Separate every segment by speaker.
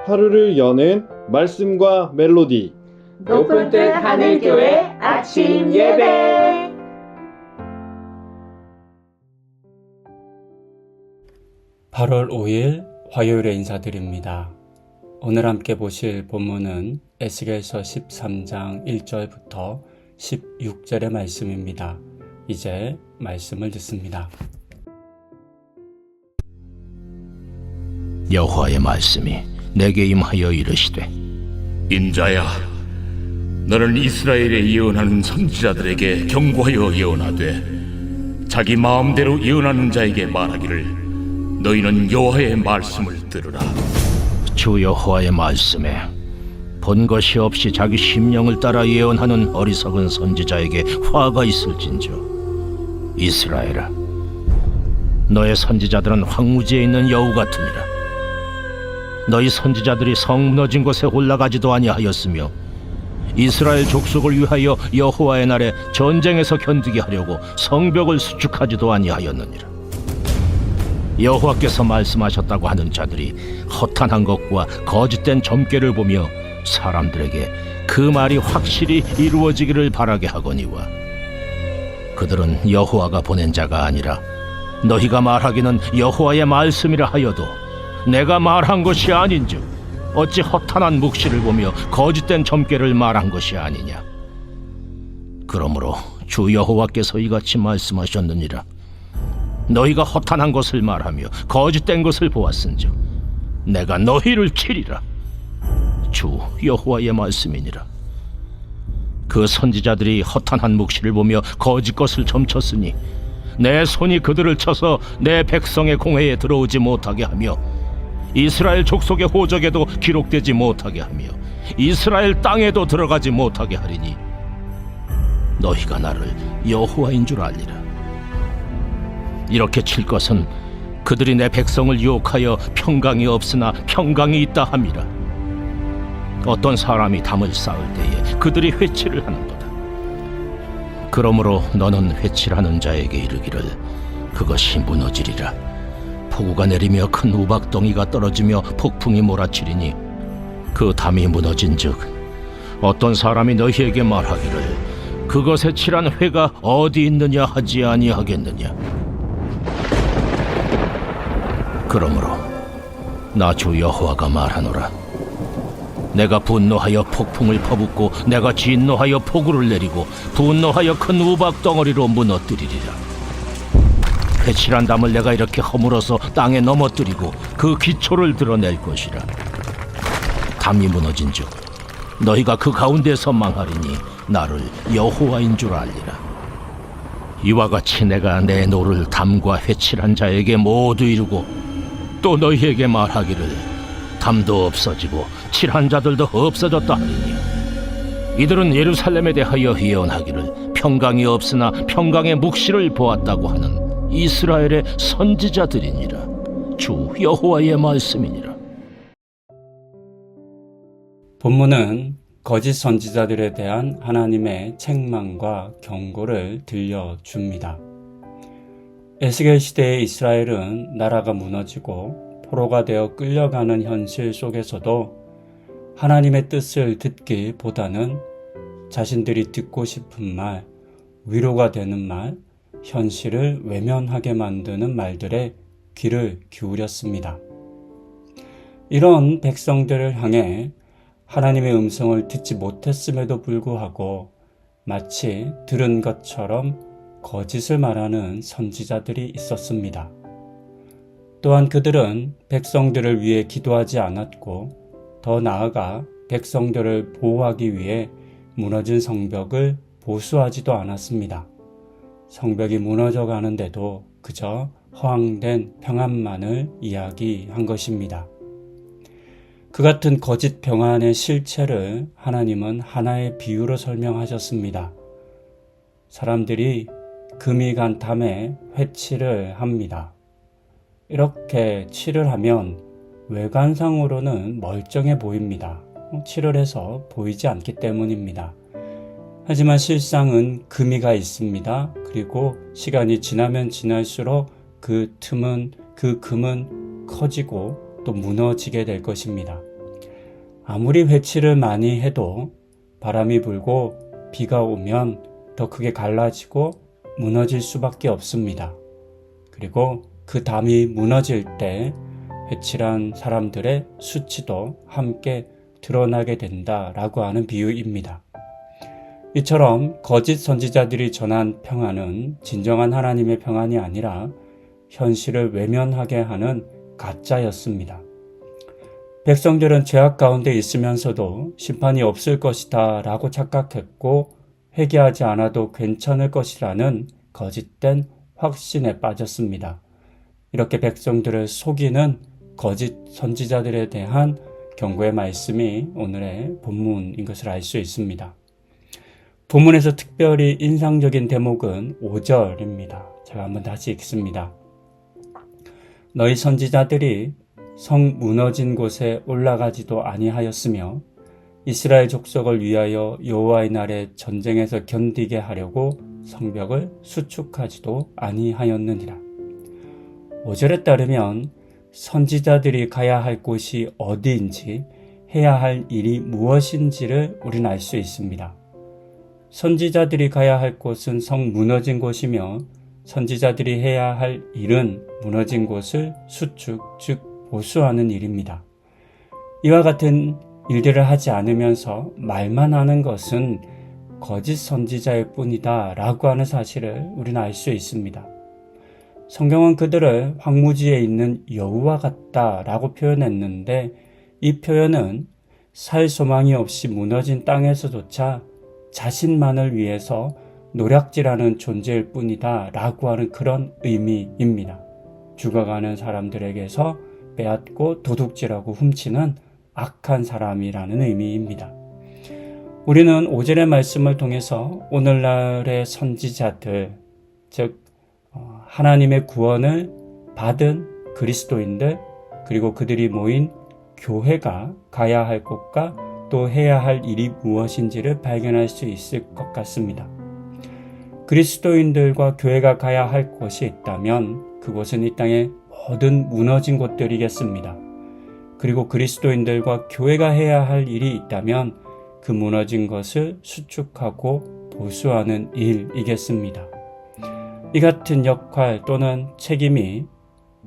Speaker 1: 하루를 여는 말씀과 멜로디
Speaker 2: 높은 뜻 하늘교회 아침 예배.
Speaker 3: (8월 5일) 화요일에 인사드립니다. 오늘 함께 보실 본문은 에스겔서 13장 1절부터 16절의 말씀입니다. 이제 말씀을 듣습니다.
Speaker 4: 여호와의 말씀이 내게 임하여 이르시되,
Speaker 5: 인자야, 너는 이스라엘에 예언하는 선지자들에게 경고하여 예언하되, 자기 마음대로 예언하는 자에게 말하기를, 너희는 여호와의 말씀을 들으라.
Speaker 4: 주 여호와의 말씀에 본 것이 없이 자기 심령을 따라 예언하는 어리석은 선지자에게 화가 있을진저. 이스라엘아, 너의 선지자들은 황무지에 있는 여우 같으니라. 너희 선지자들이 성 무너진 곳에 올라가지도 아니하였으며, 이스라엘 족속을 위하여 여호와의 날에 전쟁에서 견디게 하려고 성벽을 수축하지도 아니하였느니라. 여호와께서 말씀하셨다고 하는 자들이 허탄한 것과 거짓된 점괘를 보며 사람들에게 그 말이 확실히 이루어지기를 바라게 하거니와, 그들은 여호와가 보낸 자가 아니라 너희가 말하기는 여호와의 말씀이라 하여도 내가 말한 것이 아닌즉 어찌 허탄한 묵시를 보며 거짓된 점괘를 말한 것이 아니냐. 그러므로 주 여호와께서 이같이 말씀하셨느니라. 너희가 허탄한 것을 말하며 거짓된 것을 보았은즉 내가 너희를 치리라. 주 여호와의 말씀이니라. 그 선지자들이 허탄한 묵시를 보며 거짓 것을 점쳤으니 내 손이 그들을 쳐서 내 백성의 공회에 들어오지 못하게 하며 이스라엘 족속의 호적에도 기록되지 못하게 하며 이스라엘 땅에도 들어가지 못하게 하리니 너희가 나를 여호와인 줄 알리라. 이렇게 칠 것은 그들이 내 백성을 유혹하여 평강이 없으나 평강이 있다 함이라. 어떤 사람이 담을 쌓을 때에 그들이 회치를 하는도다. 그러므로 너는 회칠하는 자에게 이르기를, 그것이 무너지리라. 폭우가 내리며 큰 우박덩이가 떨어지며 폭풍이 몰아치리니 그 담이 무너진즉 어떤 사람이 너희에게 말하기를, 그것에 칠한 회가 어디 있느냐 하지 아니하겠느냐. 그러므로 나 주 여호와가 말하노라. 내가 분노하여 폭풍을 퍼붓고 내가 진노하여 폭우를 내리고 분노하여 큰 우박 덩어리로 무너뜨리리라. 회칠한 담을 내가 이렇게 허물어서 땅에 넘어뜨리고 그 기초를 드러낼 것이라. 담이 무너진즉 너희가 그 가운데서 망하리니 나를 여호와인 줄 알리라. 이와 같이 내가 내 노를 담과 회칠한 자에게 모두 이루고 또 너희에게 말하기를, 담도 없어지고 칠한 자들도 없어졌다 하리니 이들은 예루살렘에 대하여 예언하기를 평강이 없으나 평강의 묵시를 보았다고 하는 이스라엘의 선지자들이니라. 주 여호와의 말씀이니라.
Speaker 3: 본문은 거짓 선지자들에 대한 하나님의 책망과 경고를 들려줍니다. 에스겔 시대의 이스라엘은 나라가 무너지고 포로가 되어 끌려가는 현실 속에서도 하나님의 뜻을 듣기보다는 자신들이 듣고 싶은 말, 위로가 되는 말, 현실을 외면하게 만드는 말들에 귀를 기울였습니다. 이런 백성들을 향해 하나님의 음성을 듣지 못했음에도 불구하고 마치 들은 것처럼 거짓을 말하는 선지자들이 있었습니다. 또한 그들은 백성들을 위해 기도하지 않았고 더 나아가 백성들을 보호하기 위해 무너진 성벽을 보수하지도 않았습니다. 성벽이 무너져 가는데도 그저 허황된 평안만을 이야기한 것입니다. 그 같은 거짓 평안의 실체를 하나님은 하나의 비유로 설명하셨습니다. 사람들이 금이 간 담에 회칠을 합니다. 이렇게 칠을 하면 외관상으로는 멀쩡해 보입니다. 칠을 해서 보이지 않기 때문입니다. 하지만 실상은 금이가 있습니다. 그리고 시간이 지나면 지날수록 그 금은 커지고 또 무너지게 될 것입니다. 아무리 회치를 많이 해도 바람이 불고 비가 오면 더 크게 갈라지고 무너질 수밖에 없습니다. 그리고 그 담이 무너질 때 회칠한 사람들의 수치도 함께 드러나게 된다라고 하는 비유입니다. 이처럼 거짓 선지자들이 전한 평안은 진정한 하나님의 평안이 아니라 현실을 외면하게 하는 가짜였습니다. 백성들은 죄악 가운데 있으면서도 심판이 없을 것이다 라고 착각했고 회개하지 않아도 괜찮을 것이라는 거짓된 확신에 빠졌습니다. 이렇게 백성들을 속이는 거짓 선지자들에 대한 경고의 말씀이 오늘의 본문인 것을 알 수 있습니다. 본문에서 특별히 인상적인 대목은 5절입니다. 제가 한번 다시 읽습니다. 너희 선지자들이 성 무너진 곳에 올라가지도 아니하였으며 이스라엘 족속을 위하여 여호와의 날에 전쟁에서 견디게 하려고 성벽을 수축하지도 아니하였느니라. 5절에 따르면 선지자들이 가야 할 곳이 어디인지 해야 할 일이 무엇인지를 우리는 알 수 있습니다. 선지자들이 가야 할 곳은 성 무너진 곳이며 선지자들이 해야 할 일은 무너진 곳을 수축, 즉 보수하는 일입니다. 이와 같은 일들을 하지 않으면서 말만 하는 것은 거짓 선지자일 뿐이다 라고 하는 사실을 우리는 알 수 있습니다. 성경은 그들을 황무지에 있는 여우와 같다 라고 표현했는데 이 표현은 살 소망이 없이 무너진 땅에서조차 자신만을 위해서 노략질하는 존재일 뿐이다 라고 하는 그런 의미입니다. 죽어가는 사람들에게서 빼앗고 도둑질하고 훔치는 악한 사람이라는 의미입니다. 우리는 5절의 말씀을 통해서 오늘날의 선지자들, 즉 하나님의 구원을 받은 그리스도인들, 그리고 그들이 모인 교회가 가야 할 곳과 또 해야 할 일이 무엇인지를 발견할 수 있을 것 같습니다. 그리스도인들과 교회가 가야 할 곳이 있다면 그곳은 이 땅의 모든 무너진 곳들이겠습니다. 그리고 그리스도인들과 교회가 해야 할 일이 있다면 그 무너진 것을 수축하고 보수하는 일이겠습니다. 이 같은 역할 또는 책임이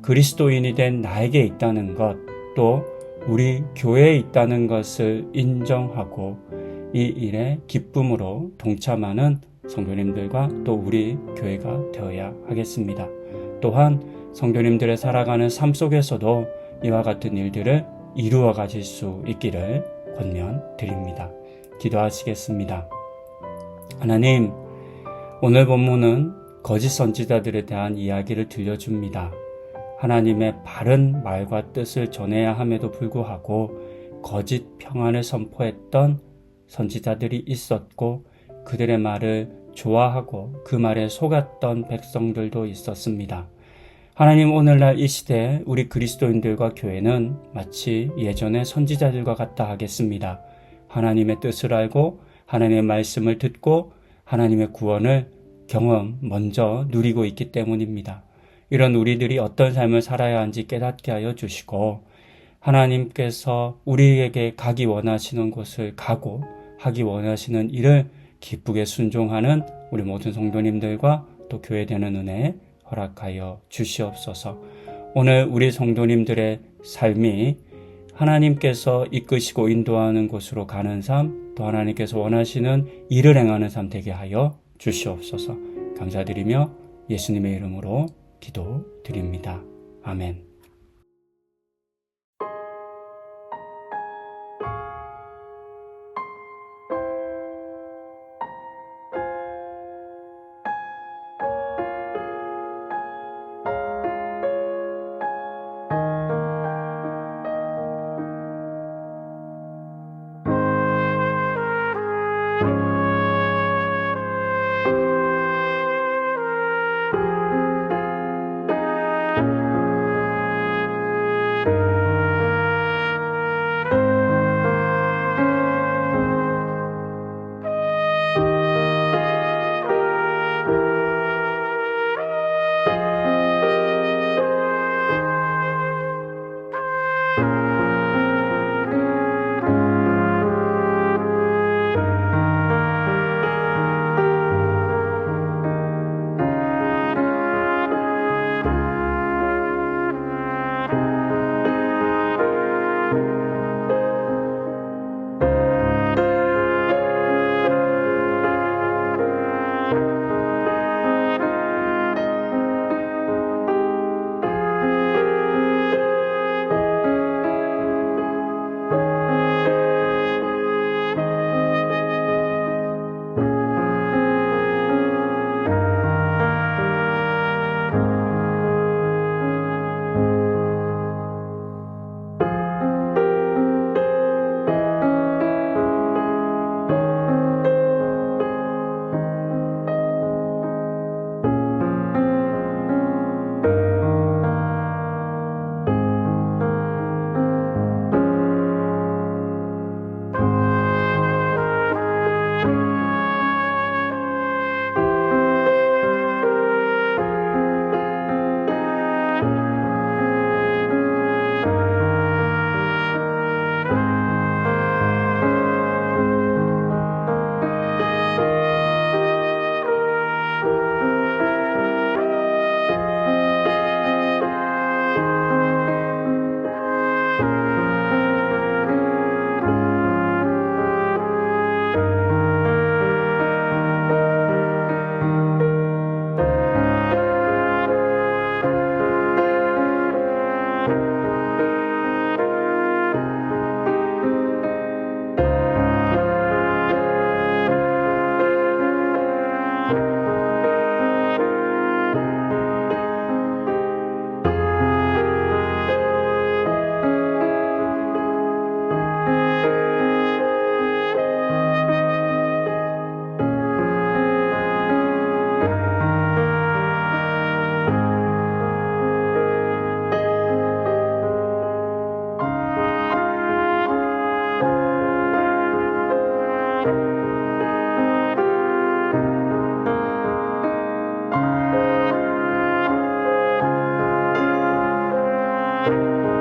Speaker 3: 그리스도인이 된 나에게 있다는 것, 또 우리 교회에 있다는 것을 인정하고 이 일에 기쁨으로 동참하는 성도님들과 또 우리 교회가 되어야 하겠습니다. 또한 성도님들의 살아가는 삶 속에서도 이와 같은 일들을 이루어 가실 수 있기를 권면드립니다. 기도하시겠습니다. 하나님, 오늘 본문은 거짓 선지자들에 대한 이야기를 들려줍니다. 하나님의 바른 말과 뜻을 전해야 함에도 불구하고 거짓 평안을 선포했던 선지자들이 있었고 그들의 말을 좋아하고 그 말에 속았던 백성들도 있었습니다. 하나님, 오늘날 이 시대 우리 그리스도인들과 교회는 마치 예전의 선지자들과 같다 하겠습니다. 하나님의 뜻을 알고 하나님의 말씀을 듣고 하나님의 구원을 먼저 누리고 있기 때문입니다. 이런 우리들이 어떤 삶을 살아야 하는지 깨닫게 하여 주시고 하나님께서 우리에게 가기 원하시는 곳을 가고 하기 원하시는 일을 기쁘게 순종하는 우리 모든 성도님들과 또 교회되는 은혜 허락하여 주시옵소서. 오늘 우리 성도님들의 삶이 하나님께서 이끄시고 인도하는 곳으로 가는 삶, 또 하나님께서 원하시는 일을 행하는 삶 되게 하여 주시옵소서. 감사드리며 예수님의 이름으로 기도드립니다. 아멘.
Speaker 2: 감사합니다.